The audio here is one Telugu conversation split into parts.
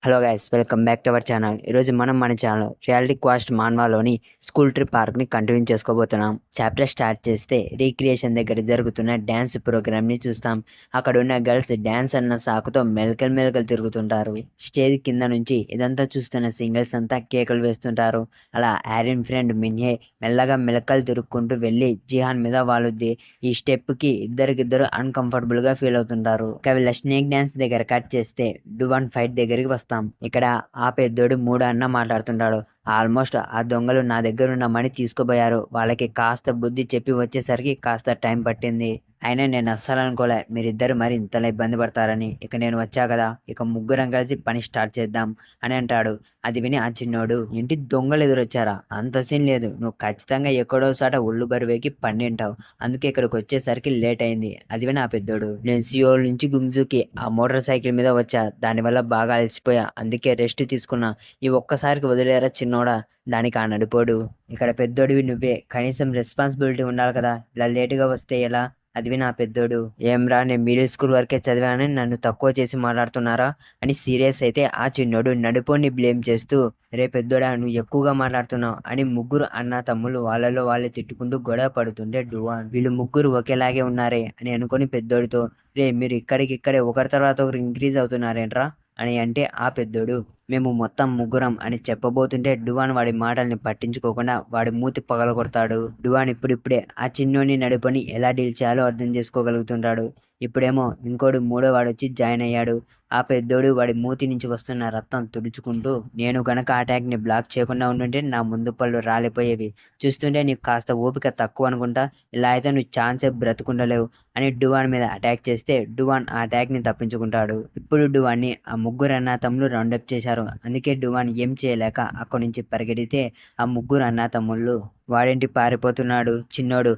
Hello guys, welcome back to our channel. ఈరోజు మనం మన ఛానల్ రియాలిటీ క్వాస్ట్ మాన్వాలోని స్కూల్ ట్రిప్ ఆర్క్ని కంటిన్యూ చేసుకోబోతున్నాం. చాప్టర్ స్టార్ట్ చేస్తే రీక్రియేషన్ దగ్గర జరుగుతున్న డ్యాన్స్ ప్రోగ్రామ్ని చూస్తాం. అక్కడ ఉన్న గర్ల్స్ డ్యాన్స్ అన్న సాకుతో మెలకలు తిరుగుతుంటారు. స్టేజ్ కింద నుంచి ఇదంతా చూస్తున్న సింగిల్స్ అంతా కేకలు వేస్తుంటారు. అలా ఆరిన్ ఫ్రెండ్ మిన్హే మెల్లగా మెలకలు తిరుక్కుంటూ వెళ్ళి జిహాన్ మీద వాలుద్ది. ఈ స్టెప్కి ఇద్దరికిద్దరు అన్కంఫర్టబుల్గా ఫీల్ అవుతుంటారు. ఇక వీళ్ళ స్నేక్ డ్యాన్స్ దగ్గర కట్ చేస్తే డువాన్ ఫైట్ దగ్గరికి వస్తాం. ఇక్కడ ఆ పెద్దోడు 3 అన్న మాట్లాడుతుంటాడు. ఆల్మోస్ట్ ఆ దొంగలు నా దగ్గర ఉన్న మనీ తీసుకుపోయారు. వాళ్ళకి కాస్త బుద్ధి చెప్పి వచ్చేసరికి కాస్త టైం పట్టింది. అయినా నేను అస్సలు అనుకోలే మీరిద్దరు మరి ఇంతలా ఇబ్బంది పడతారని. ఇక నేను వచ్చా కదా, ఇక ముగ్గురం కలిసి పని స్టార్ట్ చేద్దాం అని అంటాడు. అది విని ఆ చిన్నోడు, ఇంటి దొంగలు ఎదురొచ్చారా? అంత సీన్ లేదు, నువ్వు ఖచ్చితంగా ఎక్కడోసాట ఒళ్ళు బరువేకి పండింటావు, అందుకే ఇక్కడికి వచ్చేసరికి లేట్ అయింది. అది విని ఆ పెద్దోడు, నేను సియోల్ నుంచి గుంజుకి ఆ మోటార్ సైకిల్ మీద వచ్చా, దానివల్ల బాగా అలసిపోయా, అందుకే రెస్ట్ తీసుకున్నా, ఈ ఒక్కసారికి వదిలేరా చిన్నోడా. దానికి ఆ నడిపోడు, ఇక్కడ పెద్దోడివి నువ్వే, కనీసం రెస్పాన్సిబిలిటీ ఉండాలి కదా, ఇలా లేటుగా వస్తే ఎలా. అది విని ఆ పెద్దోడు, ఏంరా నేను మిడిల్ స్కూల్ వరకే చదివానని నన్ను తక్కువ చేసి మాట్లాడుతున్నారా అని సీరియస్ అయితే ఆ చిన్నోడు నడిపోని బ్లేమ్ చేస్తూ, రే పెద్దోడా నువ్వు ఎక్కువగా మాట్లాడుతున్నావు అని ముగ్గురు అన్న తమ్ముళ్ళు వాళ్ళలో వాళ్ళే తిట్టుకుంటూ గొడవ పడుతుంటే డువాన్, వీళ్ళు ముగ్గురు ఒకేలాగే ఉన్నారే అని అనుకుని పెద్దోడితో, రే మీరు ఇక్కడికిక్కడే ఒకరి తర్వాత ఒకరు ఇంక్రీజ్ అవుతున్నారేంట్రా అని అంటే ఆ పెద్దోడు, మేము మొత్తం ముగ్గురం అని చెప్పబోతుంటే డువాన్ వాడి మాటల్ని పట్టించుకోకుండా వాడి మూతి పగలగొడతాడు. డువాన్ ఇప్పుడిప్పుడే ఆ చిన్నోని నడుపుని ఎలా డీల్ చేయాలో అర్థం చేసుకోగలుగుతుంటాడు. ఇప్పుడేమో ఇంకోడు 3వ వాడు వచ్చి జాయిన్ అయ్యాడు. ఆ పెద్దోడు వాడి మూతి నుంచి వస్తున్న రక్తం తుడుచుకుంటూ, నేను గనక అటాక్ని బ్లాక్ చేయకుండా ఉంటుంటే నా ముందు పళ్ళు రాలిపోయేవి, చూస్తుంటే నీకు కాస్త ఓపిక తక్కువ అనుకుంటా, ఇలా అయితే నువ్వు ఛాన్సే బ్రతుకుండలేవు అని డువాన్ మీద అటాక్ చేస్తే డువాన్ ఆ అటాక్ని తప్పించుకుంటాడు. ఇప్పుడు డువాన్ని ఆ ముగ్గురు అన్న తమ్ముళ్ళు రౌండప్ చేశారు. అందుకే డువాన్ ఏం చేయలేక అక్కడి నుంచి పరిగెడితే ఆ ముగ్గురు అన్న తమ్ముళ్ళు, వాడేంటి పారిపోతున్నాడు చిన్నోడు,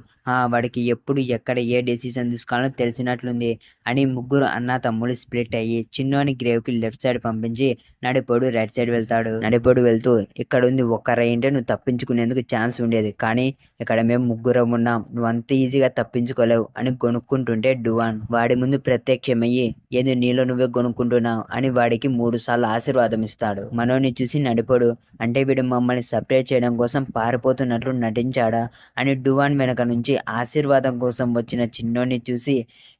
వాడికి ఎప్పుడు ఎక్కడ ఏ డెసిషన్ తీసుకోవాలో తెలిసినట్లుంది అని ముగ్గురు అన్న తమ్ముళ్ళు స్ప్లిట్ అయ్యి చిన్నోని గ్రేవ్కి లెఫ్ట్ సైడ్ పంపించి నడిపోడు రైట్ సైడ్ వెళ్తాడు. నడిపోడు వెళ్తూ, ఇక్కడ ఉంది ఒక్కరైంటే నువ్వు తప్పించుకునేందుకు ఛాన్స్ ఉండేది, కానీ ఇక్కడ మేము ముగ్గురం ఉన్నాం, నువ్వు అంత ఈజీగా తప్పించుకోలేవు అని గొనుక్కుంటుంటే డువాన్ వాడి ముందు ప్రత్యక్షమయ్యి, ఏది నీలో నువ్వే గొనుక్కుంటున్నావు అని వాడికి 3 సార్లు ఆశీర్వాదం ఇస్తాడు. మనోని చూసి నడిపోడు, అంటే వీడు మమ్మల్ని సపరేట్ చేయడం కోసం పారిపోతున్నట్లు నటించాడా అని డువాన్ వెనక నుంచి ఆశీర్వాదం కోసం వచ్చిన చిన్నోడిని చూసి,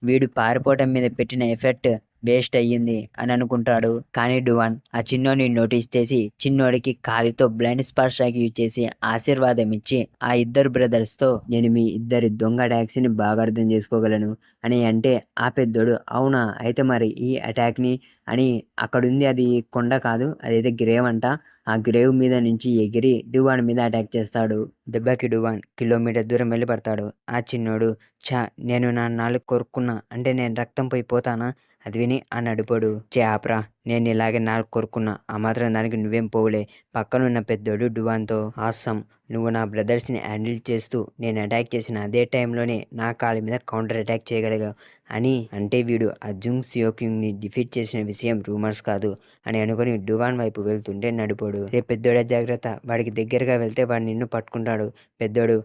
వీడు పారిపోవటం మీద పెట్టిన ఎఫెక్ట్ వేస్ట్ అయ్యింది అని అనుకుంటాడు. కానీ డువాన్ ఆ చిన్నోడిని నోటీస్ చేసి చిన్నోడికి కాలితో బ్లైండ్ స్పాట్ స్ట్రైక్ యూజ్ చేసి ఆశీర్వాదం ఇచ్చి ఆ ఇద్దరు బ్రదర్స్తో, నేను మీ ఇద్దరి దొంగ ట్యాక్సీని బాగా అర్థం చేసుకోగలను అని అంటే ఆ పెద్దోడు, అవునా అయితే మరి ఈ అటాక్ని అని, అక్కడుంది అది కొండ కాదు, అదైతే గ్రేవ్ అంట, ఆ గ్రేవ్ మీద నుంచి ఎగిరి డువాన్ మీద అటాక్ చేస్తాడు. దెబ్బకి డువాన్ కిలోమీటర్ దూరం వెళ్ళి పడతాడు. ఆ చిన్నోడు, ఛా నేను నా నాలుగు కొరుక్కున్నా అంటే నేను రక్తం పోతానా. అది విని ఆ నడిపోడు, చే ఆప్రా, నేను ఇలాగే నాలుగు కొరుక్కున్నా, ఆ మాత్రం దానికి నువ్వేం పోవులే. పక్కనున్న పెద్దోడు డువాన్తో, ఆసం, నువ్వు నా బ్రదర్స్ని హ్యాండిల్ చేస్తూ నేను అటాక్ చేసిన అదే టైంలోనే నా కాళ్ళ మీద కౌంటర్ అటాక్ చేయగలిగావు అని అంటే, వీడు ఆ జుంగ్ సియోక్యుంగ్ని డిఫీట్ చేసిన విషయం రూమర్స్ కాదు అని అనుకుని డువాన్ వైపు వెళ్తుంటే నడిపోడు, రే పెద్దోడే జాగ్రత్త, వాడికి దగ్గరగా వెళ్తే వాడు నిన్ను పట్టుకుంటాడు. పెద్దోడు,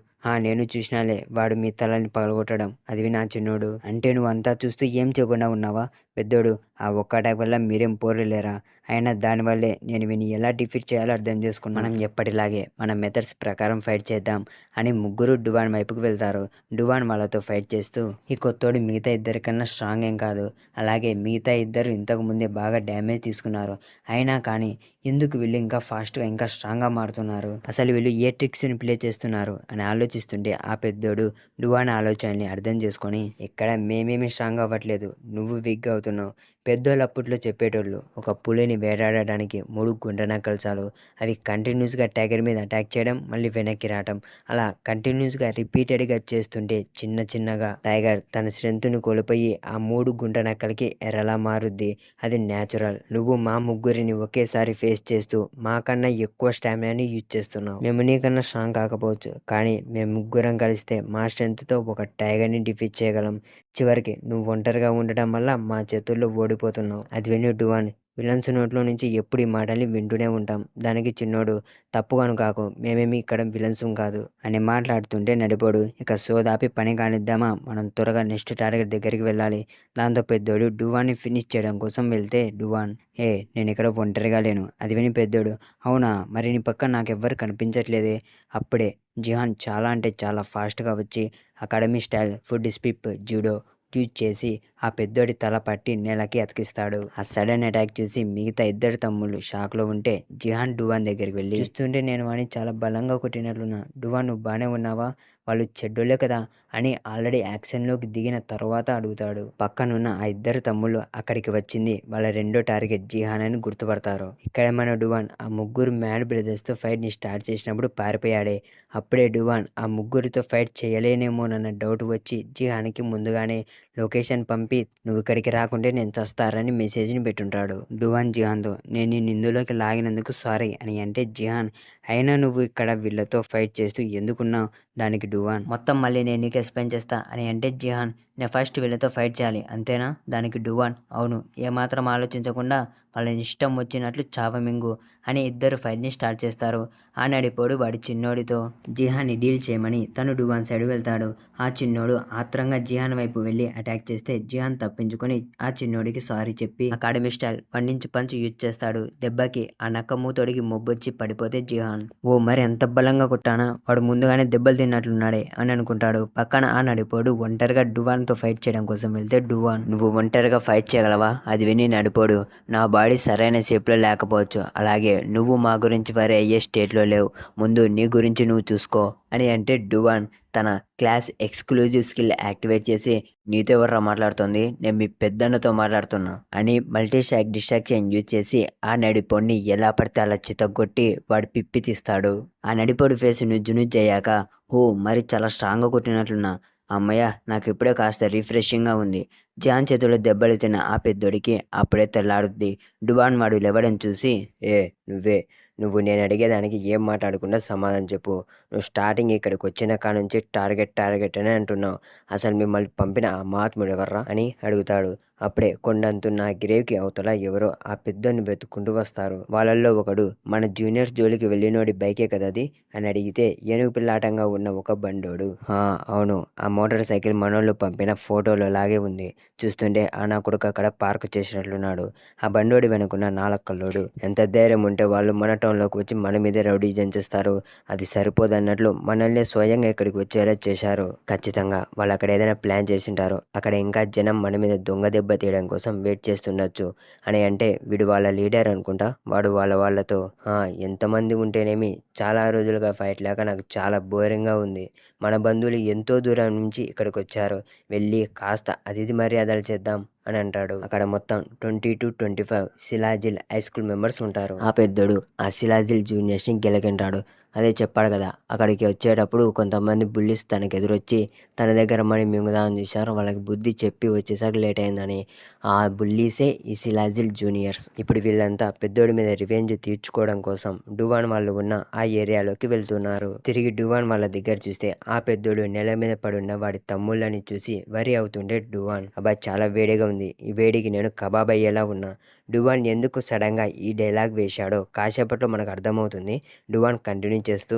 నేను చూసినాలే వాడు మీ తలని పగలగొట్టడం. అది వినా చిన్నోడు, అంటే నువ్వు అంతా చూస్తూ ఏం చేయకుండా ఉన్నావా. పెద్దోడు, ఆ ఒక్క అటాక్ వల్ల మీరేం పోరలేరా, అయినా దానివల్లే నేను విని ఎలా డిఫీట్ చేయాలో అర్థం చేసుకున్నాను. మనం ఎప్పటిలాగే మన మెథడ్స్ ప్రకారం ఫైట్ చేద్దాం అని ముగ్గురు డువాన్ వైపుకు వెళ్తారు. డువాన్ వాళ్ళతో ఫైట్ చేస్తూ, ఈ కొత్తోడు మిగతా ఇద్దరికన్నా స్ట్రాంగ్ ఏం కాదు, అలాగే మిగతా ఇద్దరు ఇంతకు ముందే బాగా డ్యామేజ్ తీసుకున్నారు, అయినా కానీ ఎందుకు వీళ్ళు ఇంకా ఫాస్ట్గా ఇంకా స్ట్రాంగ్గా మారుతున్నారు, అసలు వీళ్ళు ఏ ట్రిక్స్ని ప్లే చేస్తున్నారు అని ఆలోచిస్తుంటే ఆ పెద్దోడు డువాన్ ఆలోచనని అర్థం చేసుకొని, ఇక్కడ మేమేమి స్ట్రాంగ్ అవ్వట్లేదు, నువ్వు వీక్గా అవుతున్నావు. పెద్దోళ్ళు అప్పట్లో చెప్పేటోళ్ళు, ఒక పులిని వేటాడడానికి 3 గుండ్ర నక్కలు చాలు, అవి కంటిన్యూస్గా టైగర్ మీద అటాక్ చేయడం మళ్ళీ వెనక్కి రావటం, అలా కంటిన్యూస్గా రిపీటెడ్గా చేస్తుంటే చిన్నగా టైగర్ తన స్ట్రెంత్ని కోల్పోయి ఆ 3 గుండ్ర నక్కలకి ఎర్రలా మారుద్ది. అది న్యాచురల్. నువ్వు మా ముగ్గురిని ఒకేసారి ఫేస్ చేస్తూ మాకన్నా ఎక్కువ స్టామినాని యూజ్ చేస్తున్నావు. మేము నీకన్నా స్ట్రాంగ్ కాకపోవచ్చు, కానీ మేము ముగ్గురం కలిస్తే మా స్ట్రెంత్తో ఒక టైగర్ని డిఫీట్ చేయగలం. చివరికి నువ్వు ఒంటరిగా ఉండటం వల్ల మా చేతుల్లో ఓడిపోతున్నావు. అది విని డువాన్, విలన్స్ నోట్లో నుంచి ఎప్పుడు ఈ మాటల్ని వింటూనే ఉంటాం. దానికి చిన్నోడు తప్పుగా అనుకాకు, మేమేమి ఇక్కడ విలన్సం కాదు అని మాట్లాడుతుంటే నడిపోడు ఇక సోదాపి పని కానిద్దామా, మనం త్వరగా నెక్స్ట్ టార్గెట్ దగ్గరికి వెళ్ళాలి. దాంతో పెద్దోడు డువాన్ని ఫినిష్ చేయడం కోసం వెళ్తే డువాన్, ఏ నేను ఇక్కడ ఒంటరిగా లేను. అది విని పెద్దోడు, అవునా మరి నీ పక్క నాకెవ్వరు కనిపించట్లేదే. అప్పుడే జిహాన్ చాలా అంటే చాలా ఫాస్ట్గా వచ్చి academy style foot sweep judo use చేసి ఆ పెద్దోడి తల పట్టి నేలకి అతికిస్తాడు. ఆ సడన్ అటాక్ చూసి మిగతా ఇద్దరు తమ్ముళ్ళు షాక్ లో ఉంటే జిహాన్ డువాన్ దగ్గరికి వెళ్ళి, చూస్తుంటే నేను వాడిని చాలా బలంగా కొట్టినట్లున్నా, డువాన్ నువ్వు బానే ఉన్నావా, వాళ్ళు చెడ్డోళ్ళే కదా అని ఆల్రెడీ యాక్షన్లోకి దిగిన తర్వాత అడుగుతాడు. పక్కనున్న ఆ ఇద్దరు తమ్ముళ్ళు అక్కడికి వచ్చింది వాళ్ళ రెండో టార్గెట్ జిహాన్ అని గుర్తుపడతారు. ఇక్కడే మన డువాన్ ఆ ముగ్గురు మ్యాడ్ బ్రదర్స్తో ఫైట్ని స్టార్ట్ చేసినప్పుడు పారిపోయాడే. అప్పుడే డువాన్ ఆ ముగ్గురితో ఫైట్ చేయలేనేమోనన్న డౌట్ వచ్చి జిహాన్కి ముందుగానే లొకేషన్ పంపి నువ్వు ఇక్కడికి రాకుంటే నేను చస్తారని మెసేజ్ని పెట్టుంటాడు. డువాన్ జిహాన్తో, నేను నిన్ను ఇందులోకి లాగినందుకు సారీ అని అంటే జిహాన్, అయినా నువ్వు ఇక్కడ వీళ్ళతో ఫైట్ చేస్తూ ఎందుకున్నావు. దానికి డువాన్, మొత్తం మళ్ళీ నేను నీకు ఎక్స్ప్లెయిన్ చేస్తా అని అంటే జిహాన్, నేను ఫస్ట్ వీళ్ళతో ఫైట్ చేయాలి అంతేనా. దానికి డువాన్, అవును, ఏమాత్రం ఆలోచించకుండా వాళ్ళని ఇష్టం వచ్చినట్లు చావమింగు అని ఇద్దరు ఫైట్ని స్టార్ట్ చేస్తారు. ఆ నడిపోడు వాడి చిన్నోడితో జిహాన్ని డీల్ చేయమని తను డువాన్ సైడ్ వెళ్తాడు. ఆ చిన్నోడు ఆత్రంగా జిహాన్ వైపు వెళ్ళి అటాక్ చేస్తే జిహాన్ తప్పించుకొని ఆ చిన్నోడికి సారీ చెప్పి అకాడమీ స్టైల్ వండించి పంచ్ యూజ్ చేస్తాడు. దెబ్బకి ఆ నక్క మూతోడికి మొబ్బొచ్చి పడిపోతే జిహాన్, ఓ మరి ఎంత బలంగా కొట్టానా, వాడు ముందుగానే దెబ్బలు తిన్నట్లున్నాడే అని అనుకుంటాడు. పక్కన ఆ నడిపోడు ఒంటరిగా డువాన్తో ఫైట్ చేయడం కోసం వెళ్తే డువాన్, నువ్వు ఒంటరిగా ఫైట్ చేయగలవా. అది విని నడిపోడు, నా బాడీ సరైన షేప్లో లేకపోవచ్చు, అలాగే నువ్వు మా గురించి వరి అయ్యే స్టేట్లో లేవు, ముందు నీ గురించి నువ్వు చూసుకో అని అంటే డువాన్ తన క్లాస్ ఎక్స్క్లూజివ్ స్కిల్ యాక్టివేట్ చేసి, నీతో ఎవర్రా మాట్లాడుతుంది, నేను మీ పెద్దన్నతో మాట్లాడుతున్నా అని మల్టీ షాక్ డిస్ట్రాక్షన్ యూజ్ చేసి ఆ నడిపోడిని ఎలా పడితే అలా చితగొట్టి వాడు పిప్పి తీస్తాడు. ఆ నడిపోడి ఫేస్ నుజ్జు అయ్యాక, ఓ మరి చాలా స్ట్రాంగ్గా కొట్టినట్లున్నా, అమ్మయ్య నాకు ఇప్పుడే కాస్త రిఫ్రెషింగ్గా ఉంది. జాన్ చేతిలో దెబ్బలు తిన్న ఆ పెద్దోడికి అప్పుడే తెల్లారుద్ది. డువాన్ వాడు లేవడం చూసి, ఏ నువ్వే, నువ్వు నేను అడిగేదానికి ఏం మాట్లాడకుండా సమాధానం చెప్పు. నువ్వు స్టార్టింగ్ ఇక్కడికి వచ్చిన కాడ నుంచి టార్గెట్ టార్గెట్ అని అంటున్నావు, అసలు మిమ్మల్ని పంపిన ఆ మహాత్ముడు ఎవర్రా అని అడుగుతాడు. అప్పుడే కొండంతున్న ఆ గ్రేవ్కి అవతల ఎవరో ఆ పెద్దోడిని వెతుక్కుంటూ వస్తారు. వాళ్ళల్లో ఒకడు, మన జూనియర్స్ జోలికి వెళ్ళినోడి బైకే కదది అని అడిగితే ఏనుగు పిల్లాటంగా ఉన్న ఒక బండోడు, అవును, ఆ మోటార్ సైకిల్ మనోళ్ళు పంపిన ఫోటోలో లాగే ఉంది, చూస్తుంటే ఆ నా కొడుకు అక్కడ పార్క్ చేసినట్లున్నాడు. ఆ బండోడి వెనుకున్న నాలక్కల్లోడు, ఎంత ధైర్యం ఉంటే వాళ్ళు మన టౌన్లోకి వచ్చి మన మీదే రౌడీజం చేస్తారు, అది సరిపోదన్నట్లు మనల్ని స్వయంగా ఇక్కడికి వచ్చేలా చేశారు. ఖచ్చితంగా వాళ్ళు అక్కడ ఏదైనా ప్లాన్ చేసింటారు, అక్కడ ఇంకా జనం మన మీద దొంగ దెబ్బ తీయడం కోసం వెయిట్ చేస్తుండొచ్చు అని అంటే, వీడు వాళ్ళ లీడర్ అనుకుంటా, వాడు వాళ్ళతో, ఎంతమంది ఉంటేనేమి, చాలా రోజులుగా ఫైట్ లేక నాకు చాలా బోరింగ్గా ఉంది, మన బంధువులు ఎంతో దూరం నుంచి ఇక్కడికి వచ్చారు, వెళ్ళి కాస్త అతిథి మర్యాదలు చేద్దాం అని అంటాడు. అక్కడ మొత్తం 20 to 25 సిలాజిల్ హై స్కూల్ మెంబర్స్ ఉంటారు. ఆ పెద్దోడు ఆ సిలాజిల్ జూనియర్స్ని గెలకంటాడు. అదే చెప్పాడు కదా, అక్కడికి వచ్చేటప్పుడు కొంతమంది బుల్లీస్ తనకు ఎదురొచ్చి తన దగ్గర మనీ మింగుదామని చూశారు, వాళ్ళకి బుద్ధి చెప్పి వచ్చేసరికి లేట్ అయిందని. ఆ బుల్లీసే ఈ సిలాజిల్ జూనియర్స్. ఇప్పుడు వీళ్ళంతా పెద్దోడి మీద రివెంజ్ తీర్చుకోవడం కోసం డువాన్ వాళ్ళు ఉన్న ఆ ఏరియాలోకి వెళ్తున్నారు. తిరిగి డువాన్ వాళ్ళ దగ్గర చూస్తే ఆ పెద్దోడు నేల మీద పడున్న వాడి తమ్ముళ్ళని చూసి వరి అవుతుంటే డువాన్, అబ్బాయి చాలా వేడిగా ఉంది, ఈ వేడికి నేను కబాబ్ అయ్యేలా ఉన్నా. డువాన్ ఎందుకు సడన్గా ఈ డైలాగ్ వేశాడో కాసేపట్లో మనకు అర్థమవుతుంది. డువాన్ కంటిన్యూ చేస్తూ,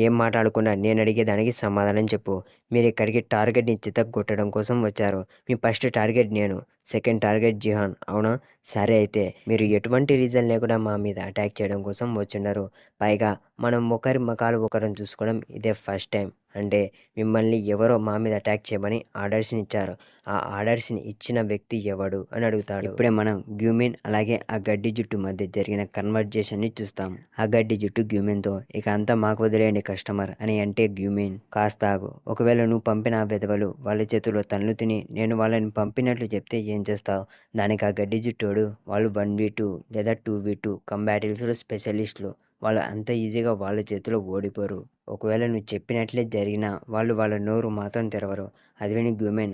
ఏం మాట్లాడకుండా నేను అడిగేదానికి సమాధానం చెప్పు. మీరు ఇక్కడికి టార్గెట్ని చితగ్గొట్టడం కోసం వచ్చారు. మీ ఫస్ట్ టార్గెట్ నేను, సెకండ్ టార్గెట్ జిహాన్, అవునా. సరే అయితే మీరు ఎటువంటి రీజన్ లేకుండా మా మీద అటాక్ చేయడం కోసం వచ్చిండరు. పైగా మనం ఒకరి మకాలు ఒకరిని చూసుకోవడం ఇదే ఫస్ట్ టైం. అంటే మిమ్మల్ని ఎవరో మా మీద అటాక్ చేయమని ఆర్డర్స్ని ఇచ్చారు. ఆ ఆర్డర్స్ని ఇచ్చిన వ్యక్తి ఎవడు అని అడుగుతాడు. ఇప్పుడే మనం గ్యూమిన్ అలాగే ఆ గడ్డి జుట్టు మధ్య జరిగిన కన్వర్జేషన్ని చూస్తాం. ఆ గడ్డి జుట్టు గ్యూమిన్తో, ఇక అంతా మాకు వదిలేయండి కస్టమర్ అని అంటే గ్యూమిన్, కాస్త ఆగు, ఒకవేళ నువ్వు పంపిన ఆ విధవలు వాళ్ళ చేతుల్లో తన్ను తిని నేను వాళ్ళని పంపినట్లు చెప్తే ఏం చేస్తావు. దానికి ఆ గడ్డి జుట్టోడు, వాళ్ళు 1v2 లేదా 2v2 కంబాటివ్స్లో స్పెషలిస్టులు, వాళ్ళు అంత ఈజీగా వాళ్ళ చేతిలో ఓడిపోరు. ఒకవేళ నువ్వు చెప్పినట్లే జరిగినా వాళ్ళు వాళ్ళ నోరు మాత్రం తెరవరు. అది విని గ్యూమెన్,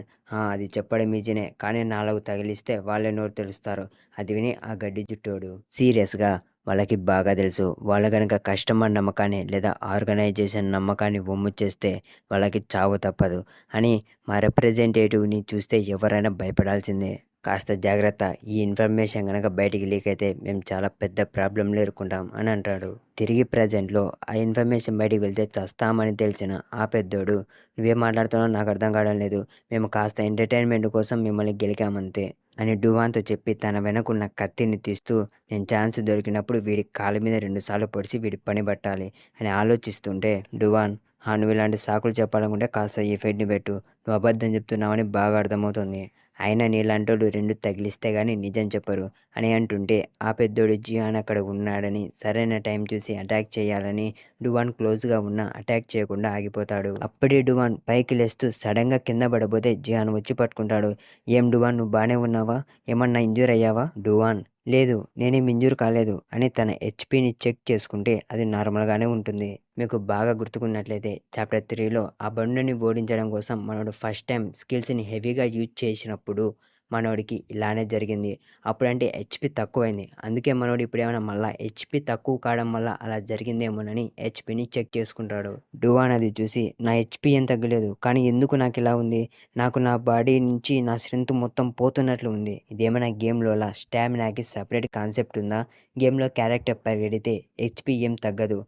అది చెప్పడం ఈజీనే, కానీ నాలుగు తగిలిస్తే వాళ్ళే నోరు తెలుస్తారు. అది విని ఆ గడ్డి జుట్టోడు సీరియస్గా, వాళ్ళకి బాగా తెలుసు, వాళ్ళు కనుక కస్టమర్ నమ్మకాన్ని లేదా ఆర్గనైజేషన్ నమ్మకాన్ని వమ్ము చేస్తే వాళ్ళకి చావు తప్పదు అని, మా రిప్రజెంటేటివ్ని చూస్తే ఎవరైనా భయపడాల్సిందే. కాస్త జాగ్రత్త. ఈ ఇన్ఫర్మేషన్ గనక బయటికి లీక్ అయితే మేము చాలా పెద్ద ప్రాబ్లంలో ఇరుక్కుంటాం అని అంటాడు. తిరిగి ప్రెజెంట్‌లో ఆ ఇన్ఫర్మేషన్ బయటికి వెళ్తే చస్తామని తెలిసిన ఆ పెద్దోడు, "నువ్వేం మాట్లాడుతున్నావో నాకు అర్థం కావడం లేదు. మేము కాస్త ఎంటర్‌టైన్‌మెంట్ కోసం మిమ్మల్ని గెలికామంతే" అని డువాన్‌తో చెప్పి తన వెనకున్న కత్తిని తీస్తూ, "నేను ఛాన్స్ దొరికినప్పుడు వీడి కాళ్ళ మీద 2 సార్లు పొడిచి వీడి పని బట్టాలి" అని ఆలోచిస్తుంటే డువాన్, నువ్వు ఇలాంటి సాకులు చెప్పాలనుకుంటే కాస్త ఈ ఫైట్‌ని పెట్టు. నువ్వు అబద్ధం చెప్తున్నావని బాగా అర్థమవుతుంది. అయినా నీలాంటోళ్ళు 2 తగిలిస్తే గానీ నిజం చెప్పరు" అని అంటుంటే ఆ పెద్దోడు జియాన్ అక్కడ ఉన్నాడని, సరైన టైం చూసి అటాక్ చేయాలని డువాన్ క్లోజ్‌గా ఉన్నా అటాక్ చేయకుండా ఆగిపోతాడు. అప్పుడే డువాన్ పైకి లేస్తూ సడన్‌గా కింద పడబోతే జియాన్ వచ్చి పట్టుకుంటాడు. "ఏం డువాన్, నువ్వు బానే ఉన్నావా? ఏమన్నా ఇంజ్యూర్ అయ్యావా?" డువాన్, "లేదు, నేనేం ఇంజ్యూర్ కాలేదు" అని తన హెచ్‌పీని చెక్ చేసుకుంటే అది నార్మల్‌గానే ఉంటుంది. మీకు బాగా గుర్తుకున్నట్లయితే చాప్టర్ 3లో ఆ బండుని ఓడించడం కోసం మనోడు ఫస్ట్ టైం స్కిల్స్‌ని హెవీగా యూజ్ చేసినప్పుడు మనోడికి ఇలానే జరిగింది. అప్పుడంటే హెచ్‌పీ తక్కువైంది. అందుకే మనోడు ఇప్పుడేమైనా మళ్ళా హెచ్‌పీ తక్కువ కావడం వల్ల అలా జరిగిందేమోనని హెచ్‌పీని చెక్ చేసుకుంటాడు. డువాన్ అది చూసి, "నా హెచ్‌పీ ఏం తగ్గలేదు. కానీ ఎందుకు నాకిలా ఉంది? నాకు నా బాడీ నుంచి నా స్ట్రెంత్ మొత్తం పోతున్నట్లు ఉంది. ఇదేమైనా గేమ్‌లోలా స్టామినాకి సెపరేట్ కాన్సెప్ట్ ఉందా? గేమ్‌లో క్యారెక్టర్ పరిగెడితే హెచ్‌పీ ఏం తగ్గదు.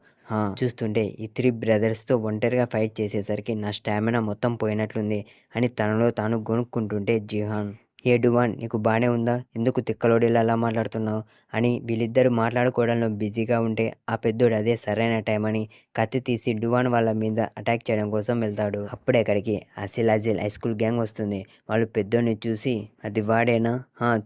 చూస్తుంటే ఈ 3 బ్రదర్స్‌తో ఒంటరిగా ఫైట్ చేసేసరికి నా స్టామినా మొత్తం పోయినట్లుంది" అని తనలో తాను గొణుక్కుంటుంటే జిహాన్, "ఏ డువాన్, నీకు బానే ఉందా? ఎందుకు తిక్కలోడిలా అలా మాట్లాడుతున్నావు" అని వీళ్ళిద్దరూ మాట్లాడుకోవడంలో బిజీగా ఉంటే ఆ పెద్దోడు అదే సరైన టైం అని కత్తి తీసి డువాన్ వాళ్ళ మీద అటాక్ చేయడం కోసం వెళ్తాడు. అప్పుడే అక్కడికి అసిలాజిల్ హైస్కూల్ గ్యాంగ్ వస్తుంది. వాళ్ళు పెద్దోడిని చూసి, "అది వాడేనా?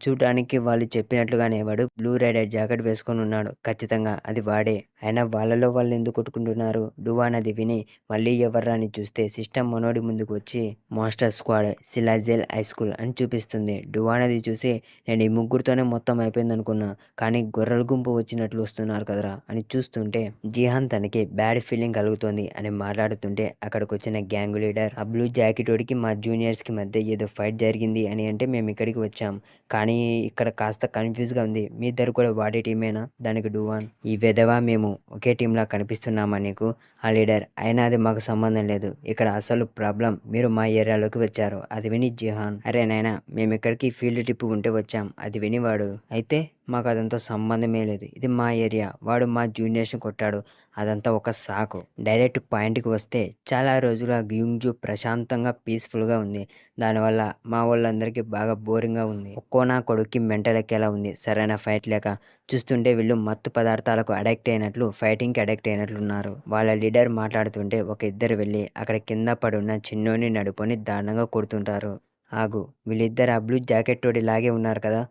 చూడటానికి వాళ్ళు చెప్పినట్లుగానే వాడు బ్లూ రైడర్ జాకెట్ వేసుకొని ఉన్నాడు. ఖచ్చితంగా అది వాడే. అయినా వాళ్ళలో వాళ్ళు ఎందుకు కొట్టుకుంటున్నారు?" డువాన్ అది విని మళ్ళీ ఎవర్రా అని చూస్తే సిస్టమ్ మనోడి ముందుకు వచ్చి మాస్టర్ స్క్వాడ్ సిలాజెల్ హైస్కూల్ అని చూపిస్తుంది. డువాన్ అది చూసి, "నేను ఈ ముగ్గురితోనే మొత్తం అయిపోయిందనుకున్నా. కానీ గొర్రెల గుంపు వచ్చినట్లు వస్తున్నారు కదరా" అని చూస్తుంటే జిహాన్ తనకి బ్యాడ్ ఫీలింగ్ కలుగుతోంది అని మాట్లాడుతుంటే అక్కడికొచ్చిన గ్యాంగ్ లీడర్, "ఆ బ్లూ జాకెటోడికి మా జూనియర్స్‌కి మధ్య ఏదో ఫైట్ జరిగింది అని అంటే మేము ఇక్కడికి వచ్చాం. కానీ ఇక్కడ కాస్త కన్‌ఫ్యూజ్‌గా ఉంది. మీ ఇద్దరు కూడా వాడే టీమేనా?" దానికి డువాన్, "ఈ వెధవ మేము ఒకే టీంలా కనిపిస్తున్నామా నీకు?" ఆ లీడర్, "అయినా అది మాకు సంబంధం లేదు. ఇక్కడ అసలు ప్రాబ్లం మీరు మా ఏరియాలోకి వచ్చారు." అది విని జిహాన్, "అరే నాయనా, మేమిక్కడికి ఫీల్డ్ ట్రిప్ ఉంటే వచ్చాం." అది విని వాడు, "అయితే మాకు అదంతా సంబంధమే లేదు. ఇది మా ఏరియా. వాడు మా జూనియర్స్‌ని కొట్టాడు. అదంతా ఒక సాకు. డైరెక్ట్ పాయింట్‌కి వస్తే చాలా రోజులుగా గ్యూంగ్జూ ప్రశాంతంగా పీస్‌ఫుల్‌గా ఉంది. దానివల్ల మా వోళ్ళందరికీ బాగా బోరింగ్‌గా ఉంది. ఒక్కో నా కొడుక్కి మెంటల్ ఎక్కేలా ఉంది సరైన ఫైట్ లేక. చూస్తుంటే వీళ్ళు మత్తు పదార్థాలకు అడిక్ట్ అయినట్లు ఫైటింగ్‌కి అడిక్ట్ అయినట్లున్నారు." వాళ్ళ లీడర్ మాట్లాడుతుంటే ఒక ఇద్దరు వెళ్ళి అక్కడ కింద పడున్న చిన్నోని నడుపుకొని దారుణంగా కొడుతుంటారు. "ఆగు, వీళ్ళిద్దరు ఆ బ్లూ జాకెట్టోడిలాగే ఉన్నారు కదా!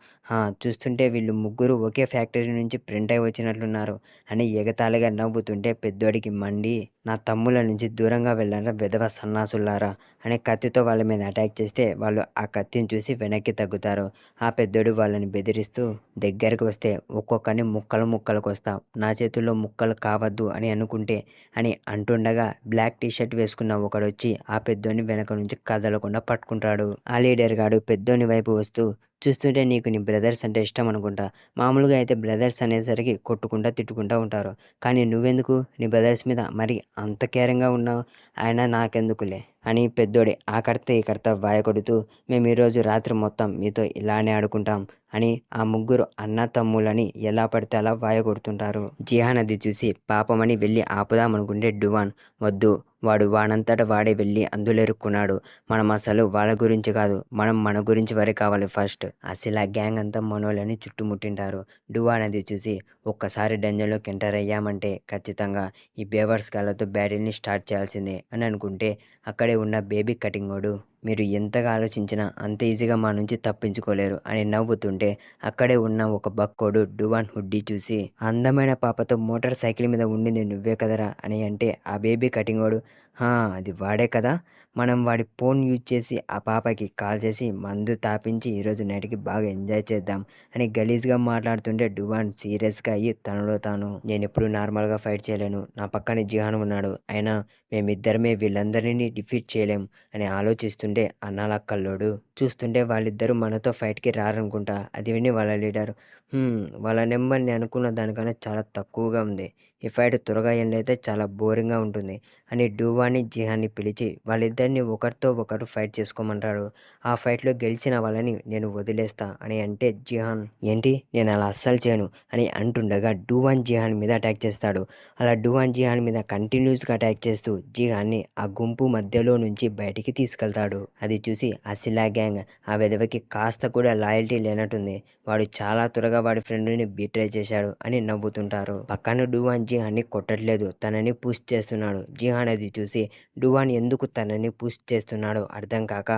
చూస్తుంటే వీళ్ళు ముగ్గురు ఒకే ఫ్యాక్టరీ నుంచి ప్రింట్ అయి వచ్చినట్లున్నారు" అని ఎగతాళిగా నవ్వుతుంటే పెద్దోడికి మండి, "నా తమ్ముళ్ళ నుంచి దూరంగా వెళ్ళండ్రా వెధవ సన్నాసుల్లారా" అని కత్తితో వాళ్ళ మీద అటాక్ చేస్తే వాళ్ళు ఆ కత్తిని చూసి వెనక్కి తగ్గుతారు. ఆ పెద్దోడు వాళ్ళని బెదిరిస్తూ, "దగ్గరకు వస్తే ఒక్కొక్కడిని ముక్కలు ముక్కలు కోస్తా. నా చేతుల్లో ముక్కలు కావద్దు అని అనుకుంటే" అని అంటుండగా బ్లాక్ టీ షర్ట్ వేసుకున్న ఒకడొచ్చి ఆ పెద్దోడిని వెనక నుంచి కదలకుండా పట్టుకుంటాడు. ఆ లీడర్ గాడు పెద్దోని వైపు వస్తూ, "చూస్తుంటే నీకు నీ బ్రదర్స్ అంటే ఇష్టం అనుకుంటా. మామూలుగా అయితే బ్రదర్స్ అనేసరికి కొట్టుకుంటా తిట్టుకుంటా ఉంటారు. కానీ నువ్వెందుకు నీ బ్రదర్స్ మీద మరి అంత కేరింగ్‌గా ఉన్నావు? అయినా నాకెందుకులే" అని పెద్దోడి ఆ కడత ఈ కడత వాయకొడుతూ, "మేము ఈరోజు రాత్రి మొత్తం మీతో ఇలానే ఆడుకుంటాం" అని ఆ ముగ్గురు అన్నా తమ్ముళ్ళని ఎలా పడితే అలా వాయగొడుతుంటారు. జిహాన్ అది చూసి పాపమని వెళ్ళి ఆపుదామనుకుంటే డువాన్, "వద్దు, వాడు వాడంతట వాడే వెళ్ళి అందులో ఇరుక్కున్నాడు. మనం అసలు వాళ్ళ గురించి కాదు, మనం మన గురించి వరే కావాలి ఫస్ట్." అసలు ఆ గ్యాంగ్ అంతా మనోళ్ళని చుట్టుముట్టింటారు. డువాన్ అది చూసి, "ఒక్కసారి డంజన్‌లోకి ఎంటర్ అయ్యామంటే ఖచ్చితంగా ఈ బేవర్స్ గాళ్ళతో బ్యాటిల్‌ని స్టార్ట్ చేయాల్సిందే" అని అనుకుంటే అక్కడే ఉన్న బేబీ కటింగోడు, "మీరు ఎంతగా ఆలోచించినా అంత ఈజీగా మా నుంచి తప్పించుకోలేరు" అని నవ్వుతుంటే అక్కడే ఉన్న ఒక బక్కోడు డువాన్ హుడ్డీ చూసి, "అందమైన పాపతో మోటార్ సైకిల్ మీద ఉండింది నువ్వే కదరా" అని అంటే ఆ బేబీ కటింగోడు, అది వాడే కదా! మనం వాడి ఫోన్ యూజ్ చేసి ఆ పాపకి కాల్ చేసి మందు తాపించి ఈరోజు నైట్‌కి బాగా ఎంజాయ్ చేద్దాం" అని గలీజ్‌గా మాట్లాడుతుంటే డువాన్ సీరియస్‌గా అయ్యి తనలో తాను, "నేనెప్పుడూ నార్మల్‌గా ఫైట్ చేయలేను. నా పక్కనే జిహాన్ ఉన్నాడు. అయినా మేమిద్దరమే వీళ్ళందరినీ డిఫీట్ చేయలేం" అని ఆలోచిస్తుంటే అన్నాల కల్లోడు, "చూస్తుంటే వాళ్ళిద్దరూ మనతో ఫైట్‌కి రారనుకుంటా." అది విని వాళ్ళ లీడర్, వాళ్ళ నెంబర్ నేను అనుకున్న దానికన్నా చాలా తక్కువగా ఉంది. ఈ ఫైట్ త్వరగా ఎండ్ అయితే చాలా బోరింగ్గా ఉంటుంది అని డూవాని జిహాన్ని పిలిచి వాళ్ళిద్దరిని ఒకరితో ఒకరు ఫైట్ చేసుకోమంటాడు. ఆ ఫైట్లో గెలిచిన వాళ్ళని నేను వదిలేస్తా అని అంటే జిహాన్ ఏంటి నేను అలా అస్సలు చేయను అని అంటుండగా డూవాన్ జిహాన్ మీద అటాక్ చేస్తాడు. అలా డూవాన్ జిహాన్ మీద కంటిన్యూస్గా అటాక్ చేస్తూ జిహాన్ని ఆ గుంపు మధ్యలో నుంచి బయటికి తీసుకెళ్తాడు. అది చూసి ఆ సిలా గ్యాంగ్ ఆ విధవకి కాస్త కూడా లాయల్టీ లేనట్టుంది, వాడు చాలా త్వరగా వాడి ఫ్రెండ్ని బీట్రే చేశాడు అని నవ్వుతుంటారు. పక్కన డూవాన్ జిహాన్ని కొట్టట్లేదు, తనని పుష్ చేస్తున్నాడు. జిహాన్ అది చూసి డూవాన్ ఎందుకు తనని పుష్ చేస్తున్నాడో అర్థం కాక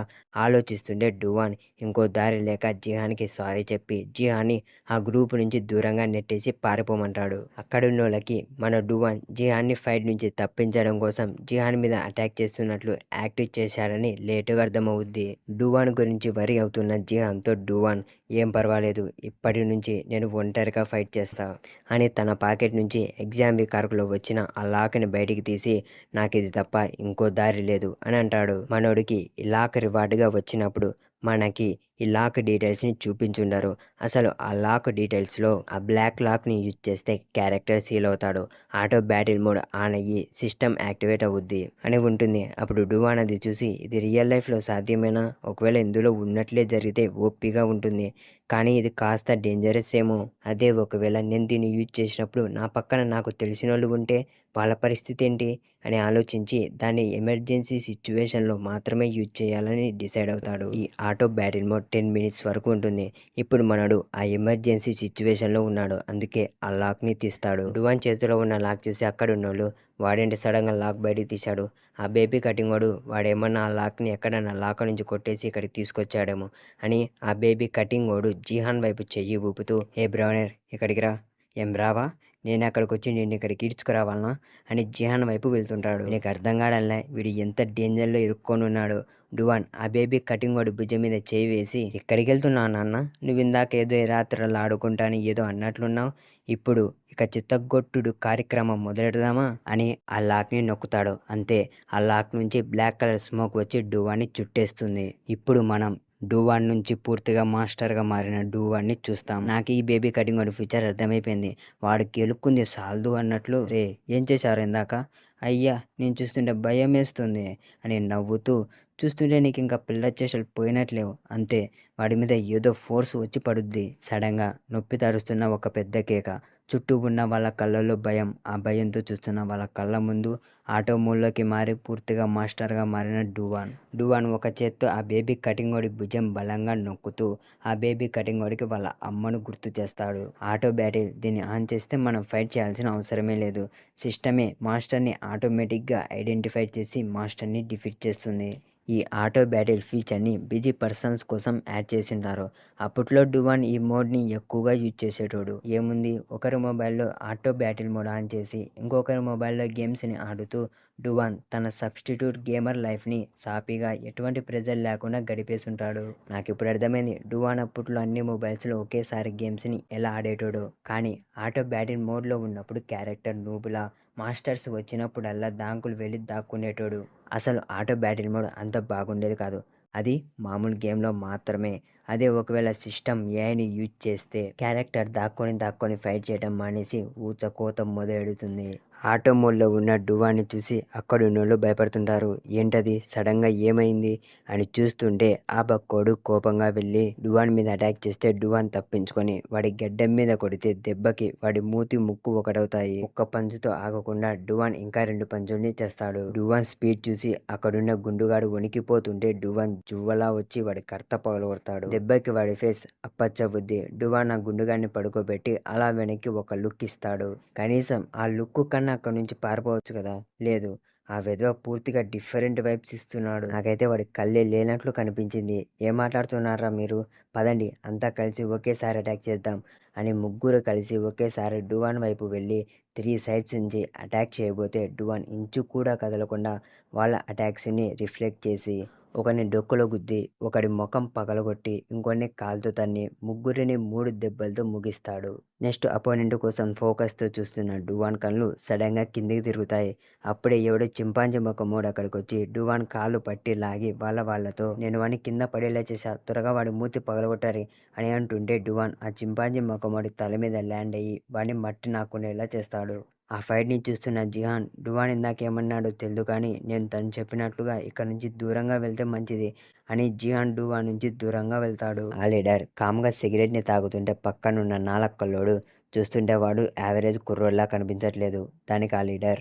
ఆలోచిస్తుండే డూవాన్ ఇంకో దారి లేక జిహాన్కి సారీ చెప్పి జిహాన్ని ఆ గ్రూప్ నుంచి దూరంగా నెట్టేసి పారిపోమంటాడు. అక్కడున్నోళ్ళకి మన డూవాన్ జిహాన్ని ఫైట్ నుంచి తప్పించడం కోసం జిహాన్ మీద అటాక్ చేస్తున్నట్లు యాక్ట్ చేశాడని లేటుగా అర్థమవుద్ది. డూవాన్ గురించి వరి అవుతున్న జిహాన్తో డూవాన్ ఏం పర్వాలేదు, ఇప్పటి నుంచి నేను ఒంటరిగా ఫైట్ చేస్తా అని తన పాకెట్ నుంచి ఎగ్జామ్ వికార్కులో వచ్చిన ఆ లాక్ని బయటికి తీసి నాకు ఇది తప్ప ఇంకో దారి లేదు అని అంటాడు. మనోడికి ఈ లాక్ రివార్డ్గా వచ్చినప్పుడు మనకి ఈ లాక్ డీటెయిల్స్ని చూపించుండరు. అసలు ఆ లాక్ డీటెయిల్స్లో ఆ బ్లాక్ లాక్ని యూజ్ చేస్తే క్యారెక్టర్ సీల్ అవుతాడు, ఆటో బ్యాటిల్ మోడ్ ఆన్ అయ్యి సిస్టమ్ యాక్టివేట్ అవుద్ది అని ఉంటుంది. అప్పుడు డూవాన్ అది చూసి ఇది రియల్ లైఫ్లో సాధ్యమేనా, ఒకవేళ ఇందులో ఉన్నట్లే జరిగితే ఓపీగా ఉంటుంది, కానీ ఇది కాస్త డేంజరస్ ఏమో, అదే ఒకవేళ నేను దీన్ని యూజ్ చేసినప్పుడు నా పక్కన నాకు తెలిసిన వాళ్ళు ఉంటే వాళ్ళ పరిస్థితి ఏంటి అని ఆలోచించి దాన్ని ఎమర్జెన్సీ సిచ్యువేషన్లో మాత్రమే యూజ్ చేయాలని డిసైడ్ అవుతాడు. ఈ ఆటో బ్యాటిల్ మోడ్ 10 మినిట్స్ వరకు ఉంటుంది. ఇప్పుడు మనడు ఆ ఎమర్జెన్సీ సిచ్యువేషన్లో ఉన్నాడు, అందుకే ఆ లాక్ని తీస్తాడు. డువాన్ చేతిలో ఉన్న లాక్ చూసి అక్కడ ఉన్నోళ్ళు వాడేంటి సడన్గా లాక్ బయటికి తీశాడు, ఆ బేబీ కటింగ్ వాడు వాడేమన్నా ఆ లాక్ని ఎక్కడన్నా లాక్ నుంచి కొట్టేసి ఇక్కడికి తీసుకొచ్చాడేమో అని ఆ బేబీ కటింగ్ వాడు జిహాన్ వైపు చెయ్యి ఊపుతూ ఏ బ్రౌనర్ ఇక్కడికి రా, ఏం రావా, నేను అక్కడికి వచ్చి నేను ఇక్కడికి ఈడ్చుకురావాలనా అని జిహాన్ వైపు వెళ్తుంటాడు. నీకు అర్థం కాడల్లా వీడు ఎంత డేంజర్లో ఇరుక్కొని ఉన్నాడు. డువాన్ ఆ బేబీ కటింగ్ వాడు భుజం మీద చేయి వేసి ఎక్కడికి వెళ్తున్నావు నాన్న, నువ్వు ఇందాక ఏదో రాత్రులు ఆడుకుంటాను ఏదో అన్నట్లున్నావు, ఇప్పుడు ఇక చిత్తగొట్టుడు కార్యక్రమం మొదలెడదామా అని ఆ లాక్ని నొక్కుతాడు. అంతే, ఆ లాక్ నుంచి బ్లాక్ కలర్ స్మోక్ వచ్చి డువాన్ని చుట్టేస్తుంది. ఇప్పుడు మనం డూవాన్ నుంచి పూర్తిగా మాస్టర్గా మారిన డూవాన్ని చూస్తాం. నాకు ఈ బేబీ కటింగ్ వాడి ఫ్యూచర్ అర్థమైపోయింది, వాడు గెలుక్కుంది సాల్దు అన్నట్లు. రే ఏం చేశారు ఇందాక, అయ్యా నేను చూస్తుంటే భయం వేస్తుంది అని నవ్వుతూ చూస్తుంటే నీకు ఇంకా పిల్ల చేష్టలు పోయినట్లేవు, అంతే వాడి మీద ఏదో ఫోర్స్ వచ్చి పడుద్ది. సడన్గా నొప్పి తరుస్తున్న ఒక పెద్ద కేక, చుట్టూ ఉన్న వాళ్ళ కళ్ళల్లో భయం, ఆ భయంతో చూస్తున్న వాళ్ళ కళ్ళ ముందు ఆటో మూల్లోకి మారి పూర్తిగా మాస్టర్గా మారిన డువాన్ ఒక చేత్తో ఆ బేబీ కటింగ్ వాడి భుజం బలంగా నొక్కుతూ ఆ బేబీ కటింగ్ వాడికి వాళ్ళ అమ్మను గుర్తు చేస్తాడు. ఆటో బ్యాటిల్ దీన్ని ఆన్ చేస్తే మనం ఫైట్ చేయాల్సిన అవసరమే లేదు, సిస్టమే మాస్టర్ని ఆటోమేటిక్గా ఐడెంటిఫై చేసి మాస్టర్ని డిఫీట్ చేస్తుంది. ఈ ఆటో బ్యాటిల్ ఫీచర్ని బిజీ పర్సన్స్ కోసం యాడ్ చేసింటారు. అప్పట్లో డువాన్ ఈ మోడ్ని ఎక్కువగా యూజ్ చేసేటోడు. ఏముంది, ఒకరి మొబైల్లో ఆటో బ్యాటిల్ మోడ్ ఆన్ చేసి ఇంకొకరి మొబైల్లో గేమ్స్ని ఆడుతూ డువాన్ తన సబ్స్టిట్యూట్ గేమర్ లైఫ్ని సాఫీగా ఎటువంటి ప్రెజర్ లేకుండా గడిపేస్తుంటాడు. నాకు ఇప్పుడు అర్థమైంది డువాన్ అప్పట్లో అన్ని మొబైల్స్లో ఒకేసారి గేమ్స్ని ఎలా ఆడేటోడో. కానీ ఆటో బ్యాటిల్ మోడ్లో ఉన్నప్పుడు క్యారెక్టర్ నూబులా, మాస్టర్స్ వచ్చినప్పుడల్లా దాంకులు వెళ్ళి దాక్కునేటోడు. అసలు ఆటో బ్యాటిల్ మోడ్ అంత బాగుండేది కాదు, అది మామూలు గేమ్లో మాత్రమే. అదే ఒకవేళ సిస్టమ్ ఏఐని యూజ్ చేస్తే క్యారెక్టర్ దాక్కొని ఫైట్ చేయడం మానేసి ఊచకోత మొదలెడుతుంది. ఆటో మోడ్లో ఉన్న డువాన్ని చూసి అక్కడున్నోళ్ళు భయపడుతుంటారు. ఏంటది సడన్గా ఏమైంది అని చూస్తుంటే ఆ బక్కోడు కోపంగా వెళ్ళి డువాన్ మీద అటాక్ చేస్తే డువాన్ తప్పించుకొని వాడి గెడ్డం మీద కొడితే దెబ్బకి వాడి మూతి ముక్కు ఒకటవుతాయి. ఒక్క పంచుతో ఆగకుండా డువాన్ ఇంకా 2 పంచుల్ని చేస్తాడు. డువాన్ స్పీడ్ చూసి అక్కడున్న గుండుగాడు వణికిపోతుంటే డువాన్ జువ్వలా వచ్చి వాడి కర్త పగలగొడతాడు. దెబ్బకి వాడి ఫేస్ అప్పచ్చవుద్ది. డువాన్ ఆ గుండుగాడిని పడుకోబెట్టి అలా వెనక్కి ఒక లుక్ ఇస్తాడు. కనీసం ఆ లుక్ కన్నా అక్కడి నుంచి పారిపోవచ్చు కదా, లేదు, ఆ వెధవ పూర్తిగా డిఫరెంట్ వైబ్స్ ఇస్తున్నాడు. నాకైతే వాడి కళ్ళే లేనట్లు కనిపించింది. ఏం మాట్లాడుతున్నారా మీరు, పదండి అంతా కలిసి ఒకేసారి అటాక్ చేద్దాం అని ముగ్గురు కలిసి ఒకేసారి డువాన్ వైపు వెళ్ళి 3 సైడ్స్ నుంచి అటాక్ చేయబోతే డువాన్ ఇంచు కూడా కదలకుండా వాళ్ళ అటాక్స్ని రిఫ్లెక్ట్ చేసి ఒకని డొక్కులో గుద్ది, ఒకడి ముఖం పగలగొట్టి, ఇంకొన్ని కాలుతో తన్ని ముగ్గురిని 3 దెబ్బలతో ముగిస్తాడు. నెక్స్ట్ అపోనెంట్ కోసం ఫోకస్తో చూస్తున్న డువాన్ కళ్ళు సడన్గా కిందికి తిరుగుతాయి. అప్పుడే ఎవడో చింపాంజీ మొక్కమోడు అక్కడికి వచ్చి డువాన్ కాళ్ళు పట్టి లాగి వాళ్ళతో నేను వాడిని కింద పడేలా చేశా, త్వరగా వాడి మూతి పగలగొట్టారు అని అంటుంటే డువాన్ ఆ చింపాంజీ మొక్కమోడి తల మీద ల్యాండ్ అయ్యి వాడిని మట్టి నాక్కునేలా చేస్తాడు. ఆ ఫైట్‌ని చూస్తున్న జిహాన్, డువాన్ ఇందాకేమన్నాడో తెలీదు కానీ నేను తను చెప్పినట్లుగా ఇక్కడి నుంచి దూరంగా వెళ్తే మంచిది అని జిహాన్ డువాన్ నుంచి దూరంగా వెళ్తాడు. ఆ లీడర్ కామ్‌గా సిగరెట్‌ని తాగుతుంటే పక్కనున్న నాలక్కల్లోడు చూస్తుంటే వాడు యావరేజ్ కుర్రోడిలా కనిపించట్లేదు. దానికి ఆ లీడర్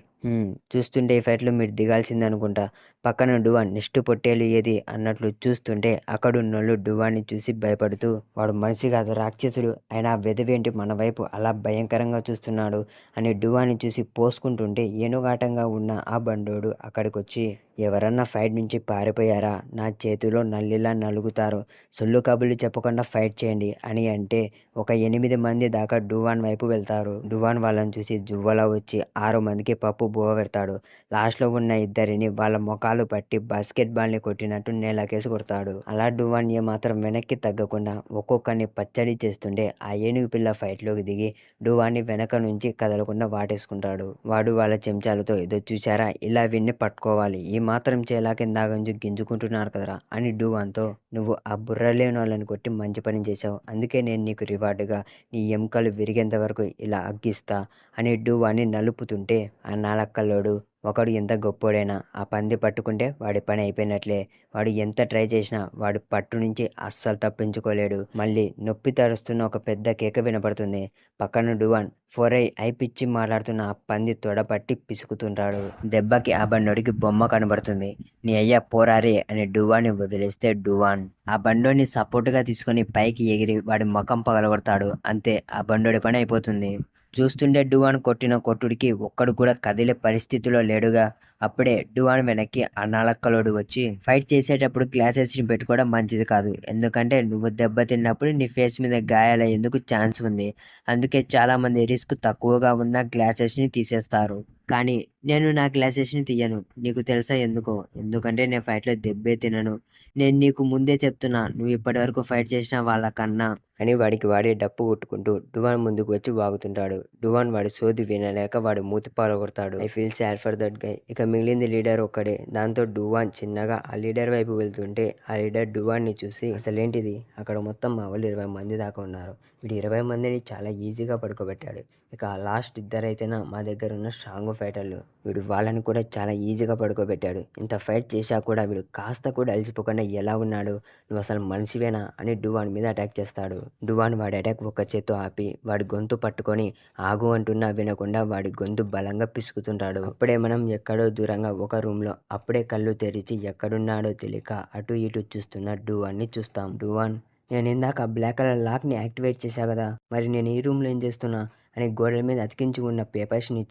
చూస్తుంటే ఈ ఫైట్‌లో మీరు దిగాల్సిందనుకుంటా. పక్కన డువాన్ నెక్స్ట్ పొట్టేలు ఏది అన్నట్లు చూస్తుంటే అక్కడున్నోళ్ళు డువాన్ని చూసి భయపడుతూ వాడు మనిషి కాదు రాక్షసుడు. అయినా ఆ వెధవేంటి మన వైపు అలా భయంకరంగా చూస్తున్నాడు అని డువాన్ని చూసి పోసుకుంటుంటే ఏనుగాటంగా ఉన్న ఆ బండోడు అక్కడికొచ్చి ఎవరన్నా ఫైట్ నుంచి పారిపోయారా? నా చేతిలో నల్లిలా నలుగుతారు. సొల్లు కబుర్లు చెప్పకుండా ఫైట్ చేయండి అని అంటే ఒక 8 మంది దాకా డువాన్ వైపు వెళ్తారు. డువాన్ వాళ్ళని చూసి జువ్వలా వచ్చి 6 మందికి పప్పు బువ్వ పెడతాడు. లాస్ట్‌లో ఉన్న ఇద్దరిని వాళ్ళ మొఖాలు పట్టి బాస్కెట్ బాల్‌ని కొట్టినట్టు నేలకేసి కొడతాడు. అలా డువాన్ ఏమాత్రం వెనక్కి తగ్గకుండా ఒక్కొక్కడిని పచ్చడి చేస్తుంటే ఆ ఏనుగు పిల్ల ఫైట్‌లోకి దిగి డువాన్ని వెనక నుంచి కదలకుండా వాటేసుకుంటాడు. వాడు వాళ్ళ చెంచాలతో ఇదో చూశారా ఇలా వీడిని పట్టుకోవాలి. ఈ మాత్రం చేయలేక ఇందాకనుంచి గింజుకుంటున్నారు కదరా అని డువాన్‌తో నువ్వు ఆ బుర్ర లేనోళ్ళని కొట్టి మంచి పని చేశావు. అందుకే నేను నీకు రివార్డుగా నీ ఎముకలు విరిగేంత వరకు ఇలా అగ్గిస్తా అని డువాన్ని నలుపుతుంటే ఆ నాలక్కల్లోడు ఒకడు ఎంత గొప్పోడైనా ఆ పంది పట్టుకుంటే వాడి పని అయిపోయినట్లే. వాడు ఎంత ట్రై చేసినా వాడు పట్టు నుంచి అస్సలు తప్పించుకోలేడు. మళ్ళీ నొప్పి తరుస్తున్న ఒక పెద్ద కేక వినపడుతుంది. పక్కన డువాన్ ఫోరై అయిపిచ్చి మాట్లాడుతున్న ఆ పంది తొడపట్టి పిసుకుతుంటాడు. దెబ్బకి ఆ బండోడికి బొమ్మ కనబడుతుంది. నీ అయ్యా పోరారే అని డువాన్ని వదిలేస్తే డువాన్ ఆ బండోడిని సపోర్టుగా తీసుకొని పైకి ఎగిరి వాడి ముఖం పగలగొడతాడు. అంతే ఆ బండోడి పని అయిపోతుంది. చూస్తుంటే డువాన్ కొట్టిన కొట్టుడికి ఒక్కడు కూడా కదిలే పరిస్థితిలో లేడుగా. అప్పుడే డువాన్ వెనక్కి ఆ నాలక్కలోడు వచ్చి ఫైట్ చేసేటప్పుడు గ్లాసెస్‌ని పెట్టుకోవడం మంచిది కాదు. ఎందుకంటే నువ్వు దెబ్బతిన్నప్పుడు నీ ఫేస్ మీద గాయాలయ్యేందుకు ఛాన్స్ ఉంది. అందుకే చాలామంది రిస్క్ తక్కువగా ఉన్న గ్లాసెస్‌ని తీసేస్తారు. కానీ నేను నా గ్లాసెస్‌ని తీయను. నీకు తెలుసా ఎందుకో? ఎందుకంటే నేను ఫైట్‌లో దెబ్బే తినను. నేను నీకు ముందే చెప్తున్నా నువ్వు ఇప్పటివరకు ఫైట్ చేసిన వాళ్ళకన్నా అని వాడికి వాడే డప్పు కొట్టుకుంటూ డువాన్ ముందుకు వచ్చి వాగుతుంటాడు. డువాన్ వాడి సోది వినలేక వాడు మూతి పగలగొడతాడు. I feel sad for that guy. ఇక మిగిలింది లీడర్ ఒక్కడే. దాంతో డువాన్ చిన్నగా ఆ లీడర్ వైపు వెళ్తుంటే ఆ లీడర్ డువాన్ని చూసి అసలేంటిది అక్కడ మొత్తం మా వాళ్ళు 20 మంది దాకా ఉన్నారు. వీడు 20 మందిని చాలా ఈజీగా పడుకోబెట్టాడు. ఇక లాస్ట్ ఇద్దరైతేనా మా దగ్గర ఉన్న స్ట్రాంగ్ ఫైటర్లు. వీడు వాళ్ళని కూడా చాలా ఈజీగా పడుకోబెట్టాడు. ఇంత ఫైట్ చేశా కూడా వీడు కాస్త కూడా అలసిపోకుండా ఎలా ఉన్నాడు? నువ్వు అసలు మనిషివేనా అని డువాన్ మీద అటాక్ చేస్తాడు. డువాన్ వాడి అటాక్ ఒక్క చేత్తో ఆపి వాడి గొంతు పట్టుకొని ఆగు అంటున్నా వినకుండా వాడి గొంతు బలంగా పిసుకుతుంటాడు. అప్పుడే మనం ఎక్కడో దూరంగా ఒక రూమ్లో అప్పుడే కళ్ళు తెరిచి ఎక్కడున్నాడో తెలియక అటు ఇటు చూస్తున్న డువాన్ని చూస్తాం. డువాన్ నేను ఇందాక బ్లాక్ కలర్ లాక్ని యాక్టివేట్ చేశా కదా, మరి నేను ఈ రూమ్లో ఏం చేస్తున్నా అని గోడల మీద అతికించి ఉన్న పేపర్స్ని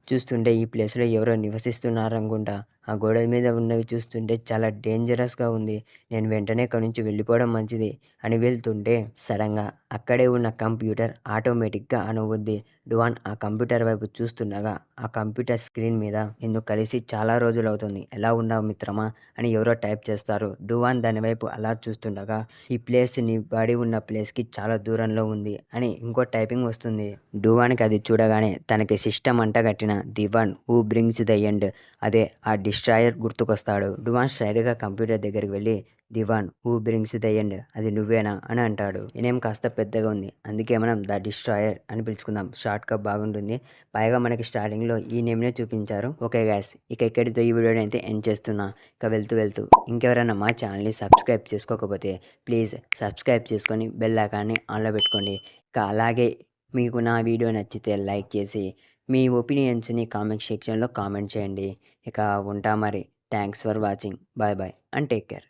చూస్తుంటే ఈ ప్లేస్లో ఎవరో నివసిస్తున్నారనుకుంటా. ఆ గోడల మీద ఉన్నవి చూస్తుంటే చాలా డేంజరస్గా ఉంది. నేను వెంటనే ఇక్కడి నుంచి వెళ్ళిపోవడం మంచిది అని వెళ్తుంటే సడన్గా అక్కడే ఉన్న కంప్యూటర్ ఆటోమేటిక్గా ఆన్ అవుద్ది. డువాన్ ఆ కంప్యూటర్ వైపు చూస్తుండగా ఆ కంప్యూటర్ స్క్రీన్ మీద నిన్ను కలిసి చాలా రోజులు అవుతుంది, ఎలా ఉన్నావు మిత్రమా అని ఎవరో టైప్ చేస్తారు. డువాన్ దాని వైపు అలా చూస్తుండగా ఈ ప్లేస్ నీ బాడీ ఉన్న ప్లేస్కి చాలా దూరంలో ఉంది అని ఇంకో టైపింగ్ వస్తుంది. డువాన్కి అది చూడగానే తనకి సిస్టమ్ అంటగట్టిన the one who brings the end అదే ఆ డిస్ట్రాయర్ గుర్తుకొస్తాడు. డువాన్ స్ట్రైట్‌గా కంప్యూటర్ దగ్గరికి వెళ్ళి the one who brings the end అది నువ్వేనా అని అంటాడు. ఈ నేమ్ కాస్త పెద్దగా ఉంది, అందుకే మనం ద డిస్ట్రాయర్ అని పిలుచుకుందాం, షార్ట్‌గా బాగుంటుంది. పైగా మనకి స్టార్టింగ్‌లో ఈ నేమ్‌నే చూపించారు. ఓకే గైస్, ఇక ఇక్కడితో ఈ వీడియోని అయితే ఎండ్ చేస్తున్నా. ఇక వెళ్తూ ఇంకెవరైనా మా ఛానల్‌ని సబ్స్క్రైబ్ చేసుకోకపోతే ప్లీజ్ సబ్స్క్రైబ్ చేసుకొని బెల్ ఐకాన్ని ఆన్‌లో పెట్టుకోండి. ఇక అలాగే మీకు నా వీడియో నచ్చితే లైక్ చేసి మీ ఒపీనియన్స్‌ని కామెంట్ సెక్షన్‌లో కామెంట్ చేయండి. ఇక ఉంటా మరి. Thanks for watching. Bye bye and take care.